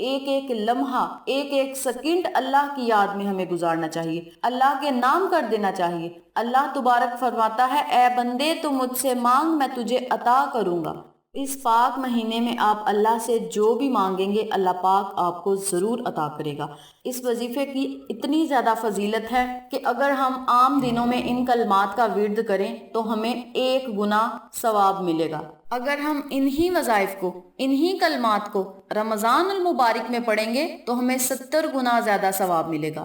ایک ایک لمحہ، ایک ایک سیکنڈ اللہ کی یاد میں ہمیں گزارنا چاہیے، اللہ کے نام کر دینا چاہیے۔ اللہ تبارک فرماتا ہے اے بندے تو مجھ سے مانگ میں تجھے عطا کروں گا۔ اس پاک مہینے میں آپ اللہ سے جو بھی مانگیں گے اللہ پاک آپ کو ضرور عطا کرے گا۔ اس وظیفے کی اتنی زیادہ فضیلت ہے کہ اگر ہم عام دنوں میں ان کلمات کا ورد کریں تو ہمیں 1 گنا ثواب ملے گا۔ اگر ہم انہی وظائف کو، انہی کلمات کو رمضان المبارک میں پڑھیں گے تو ہمیں 70 گنا زیادہ ثواب ملے گا،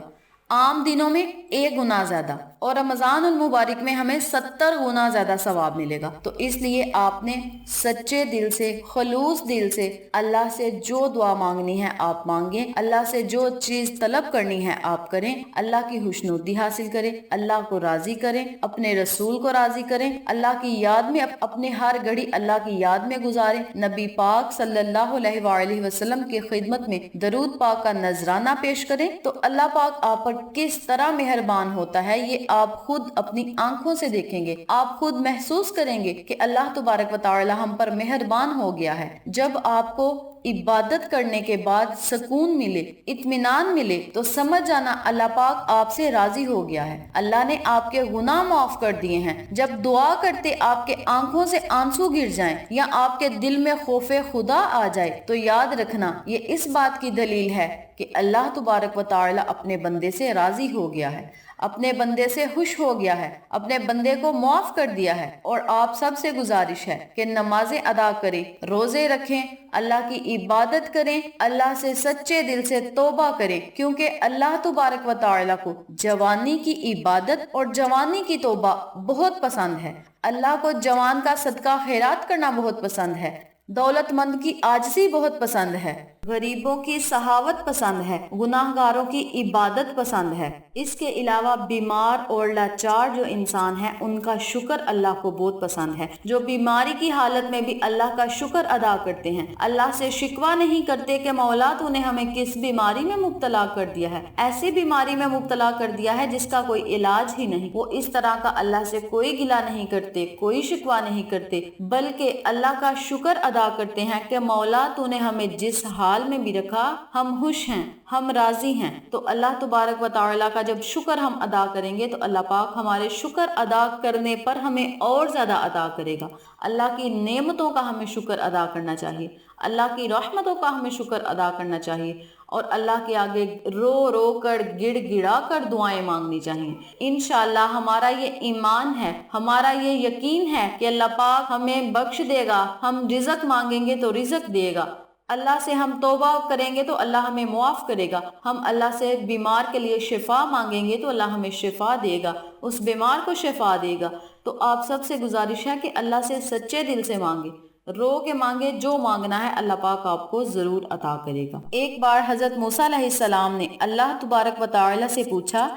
عام دنوں میں 1 گنا زیادہ، اور رمضان المبارک میں ہمیں 70 گنا زیادہ ثواب ملے گا۔ تو اس لیے آپ نے سچے دل سے، خلوص دل سے اللہ سے جو دعا مانگنی ہے آپ مانگیں، اللہ سے جو چیز طلب کرنی ہے آپ کریں، اللہ کی خوشنودی حاصل کریں، اللہ کو راضی کریں، اپنے رسول کو راضی کریں، اللہ کی یاد میں اپنے ہر گھڑی اللہ کی یاد میں گزاریں، نبی پاک صلی اللہ علیہ وآلہ وسلم کی خدمت میں درود پاک کا نذرانہ پیش کریں تو اللہ پاک آپ پر کس طرح مہربان ہوتا ہے یہ آپ خود اپنی آنکھوں سے دیکھیں گے، آپ خود محسوس کریں گے کہ اللہ تبارک و تعالی ہم پر مہربان ہو گیا ہے۔ جب آپ کو عبادت کرنے کے بعد سکون ملے، اطمینان ملے تو سمجھ جانا اللہ پاک آپ سے راضی ہو گیا ہے، اللہ نے آپ کے گناہ معاف کر دیے ہیں۔ جب دعا کرتے آپ کے آنکھوں سے آنسو گر جائیں یا آپ کے دل میں خوف خدا آ جائے تو یاد رکھنا یہ اس بات کی دلیل ہے کہ اللہ تبارک و تعالی اپنے بندے سے راضی ہو گیا ہے، اپنے بندے سے خوش ہو گیا ہے، اپنے بندے کو معاف کر دیا ہے۔ اور آپ سب سے گزارش ہے کہ نمازیں ادا کریں، روزے رکھیں، اللہ کی عبادت کریں، اللہ سے سچے دل سے توبہ کریں، کیونکہ اللہ تبارک و تعالی کو جوانی کی عبادت اور جوانی کی توبہ بہت پسند ہے۔ اللہ کو جوان کا صدقہ خیرات کرنا بہت پسند ہے، دولت مند کی عاجزی بہت پسند ہے، غریبوں کی سخاوت پسند ہے، گناہ گاروں کی عبادت پسند ہے۔ اس کے علاوہ بیمار اور لاچار جو انسان ہیں ان کا شکر اللہ کو بہت پسند ہے، جو بیماری کی حالت میں بھی اللہ کا شکر ادا کرتے ہیں، اللہ سے شکوہ نہیں کرتے کہ مولا تو نے ہمیں کس بیماری میں مبتلا کر دیا ہے، ایسی بیماری میں مبتلا کر دیا ہے جس کا کوئی علاج ہی نہیں، وہ اس طرح کا اللہ سے کوئی گلہ نہیں کرتے، کوئی شکوہ نہیں کرتے، بلکہ اللہ کا شکر ادا کرتے ہیں کہ مولا تو نے ہمیں جس حال میں بھی رکھا ہم خوش ہیں، ہم راضی ہیں۔ تو اللہ تبارک و تعالیٰ کا جب شکر ہم ادا کریں گے تو اللہ پاک ہمارے شکر ادا کرنے پر ہمیں اور زیادہ عطا کرے گا۔ اللہ کی نعمتوں کا ہمیں شکر ادا کرنا چاہیے، اللہ کی رحمتوں کا ہمیں شکر ادا کرنا چاہیے، اور اللہ کے آگے رو رو کر گڑ گڑا کر دعائیں مانگنی چاہیے۔ انشاءاللہ ہمارا یہ ایمان ہے، ہمارا یہ یقین ہے کہ اللہ پاک ہمیں بخش دے گا، ہم رزق مانگیں گے تو رزق دے گا، اللہ سے ہم توبہ کریں گے تو اللہ ہمیں معاف کرے گا، ہم اللہ سے بیمار کے لیے شفا مانگیں گے تو اللہ ہمیں شفا دے گا، اس بیمار کو شفا دے گا۔ تو آپ سب سے گزارش ہے کہ اللہ سے سچے دل سے مانگے، رو کے مانگے، جو مانگنا ہے اللہ پاک آپ کو ضرور عطا کرے گا۔ ایک بار حضرت موسیٰ علیہ السلام نے اللہ تبارک و تعالی سے پوچھا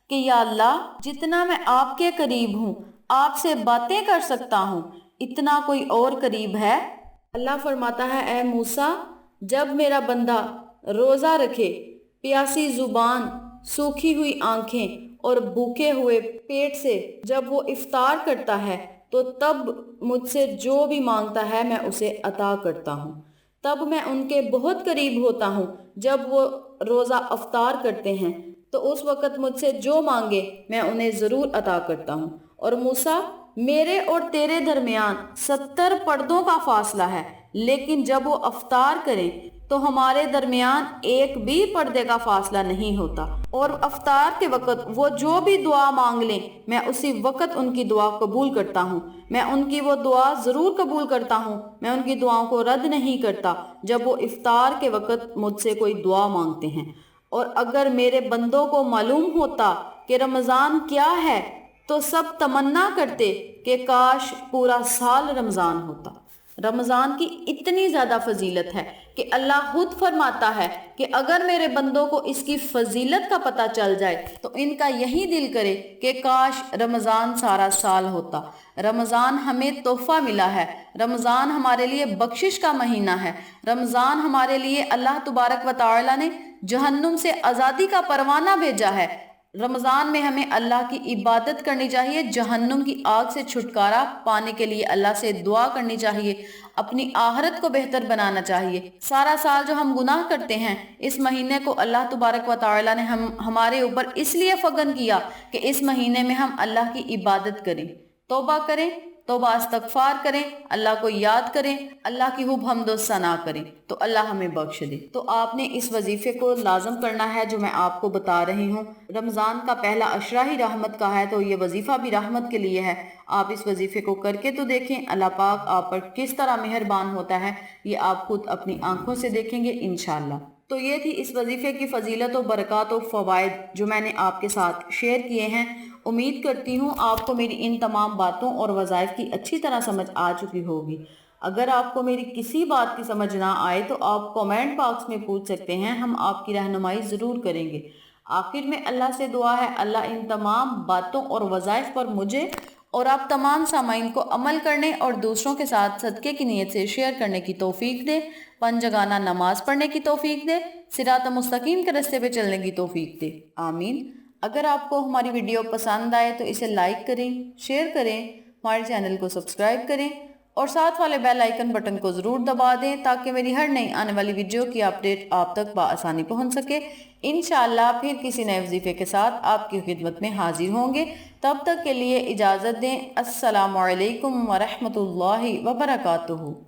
کہ یا اللہ جتنا میں آپ کے قریب ہوں، آپ سے باتیں کر سکتا ہوں، اتنا کوئی اور قریب ہے؟ اللہ فرماتا ہے اے موسیٰ جب میرا بندہ روزہ رکھے، پیاسی زبان، سوکھی ہوئی آنکھیں اور بھوکے ہوئے پیٹ سے جب وہ افطار کرتا ہے تو تب مجھ سے جو بھی مانگتا ہے میں اسے عطا کرتا ہوں، تب میں ان کے بہت قریب ہوتا ہوں۔ جب وہ روزہ افطار کرتے ہیں تو اس وقت مجھ سے جو مانگے میں انہیں ضرور عطا کرتا ہوں۔ اور موسیٰ میرے اور تیرے درمیان 70 پردوں کا فاصلہ ہے، لیکن جب وہ افطار کریں تو ہمارے درمیان ایک بھی پردے کا فاصلہ نہیں ہوتا، اور افطار کے وقت وہ جو بھی دعا مانگ لیں میں اسی وقت ان کی دعا قبول کرتا ہوں، میں ان کی وہ دعا ضرور قبول کرتا ہوں، میں ان کی دعاؤں کو رد نہیں کرتا جب وہ افطار کے وقت مجھ سے کوئی دعا مانگتے ہیں۔ اور اگر میرے بندوں کو معلوم ہوتا کہ رمضان کیا ہے تو سب تمنا کرتے کہ کاش پورا سال رمضان ہوتا۔ رمضان کی اتنی زیادہ فضیلت ہے کہ اللہ خود فرماتا ہے کہ اگر میرے بندوں کو اس کی فضیلت کا پتہ چل جائے تو ان کا یہی دل کرے کہ کاش رمضان سارا سال ہوتا۔ رمضان ہمیں تحفہ ملا ہے، رمضان ہمارے لیے بخشش کا مہینہ ہے، رمضان ہمارے لیے اللہ تبارک و تعالی نے جہنم سے آزادی کا پروانہ بھیجا ہے۔ رمضان میں ہمیں اللہ کی عبادت کرنی چاہیے، جہنم کی آگ سے چھٹکارا پانے کے لیے اللہ سے دعا کرنی چاہیے، اپنی آخرت کو بہتر بنانا چاہیے۔ سارا سال جو ہم گناہ کرتے ہیں، اس مہینے کو اللہ تبارک و تعالی نے ہمارے اوپر اس لیے فگن کیا کہ اس مہینے میں ہم اللہ کی عبادت کریں، توبہ کریں، توبہ استغفار کریں، اللہ کو یاد کریں، اللہ کی خوب حمد و ثنا کریں تو اللہ ہمیں بخش دے۔ تو آپ نے اس وظیفے کو لازم کرنا ہے جو میں آپ کو بتا رہی ہوں۔ رمضان کا پہلا عشرہ ہی رحمت کا ہے تو یہ وظیفہ بھی رحمت کے لیے ہے۔ آپ اس وظیفے کو کر کے تو دیکھیں، اللہ پاک آپ پر کس طرح مہربان ہوتا ہے، یہ آپ خود اپنی آنکھوں سے دیکھیں گے انشاءاللہ۔ تو یہ تھی اس وظیفے کی فضیلت و برکات و فوائد جو میں نے آپ کے ساتھ شیئر کیے ہیں۔ امید کرتی ہوں آپ کو میری ان تمام باتوں اور وظائف کی اچھی طرح سمجھ آ چکی ہوگی۔ اگر آپ کو میری کسی بات کی سمجھ نہ آئے تو آپ کومنٹ باکس میں پوچھ سکتے ہیں، ہم آپ کی رہنمائی ضرور کریں گے۔ آخر میں اللہ سے دعا ہے اللہ ان تمام باتوں اور وظائف پر مجھے اور آپ تمام سامعین کو عمل کرنے اور دوسروں کے ساتھ صدقے کی نیت سے شیئر کرنے کی توفیق دے، پنجگانہ نماز پڑھنے کی توفیق دے، صراط مستقیم کے راستے پہ چلنے کی توفیق دے، آمین۔ اگر آپ کو ہماری ویڈیو پسند آئے تو اسے لائک کریں، شیئر کریں، ہمارے چینل کو سبسکرائب کریں اور ساتھ والے بیل آئیکن بٹن کو ضرور دبا دیں تاکہ میری ہر نئی آنے والی ویڈیو کی اپڈیٹ آپ تک بآسانی پہنچ سکے۔ انشاءاللہ پھر کسی نئے وظیفے کے ساتھ آپ کی خدمت میں حاضر ہوں گے۔ تب تک کے لیے اجازت دیں۔ السلام علیکم ورحمۃ اللہ وبرکاتہ۔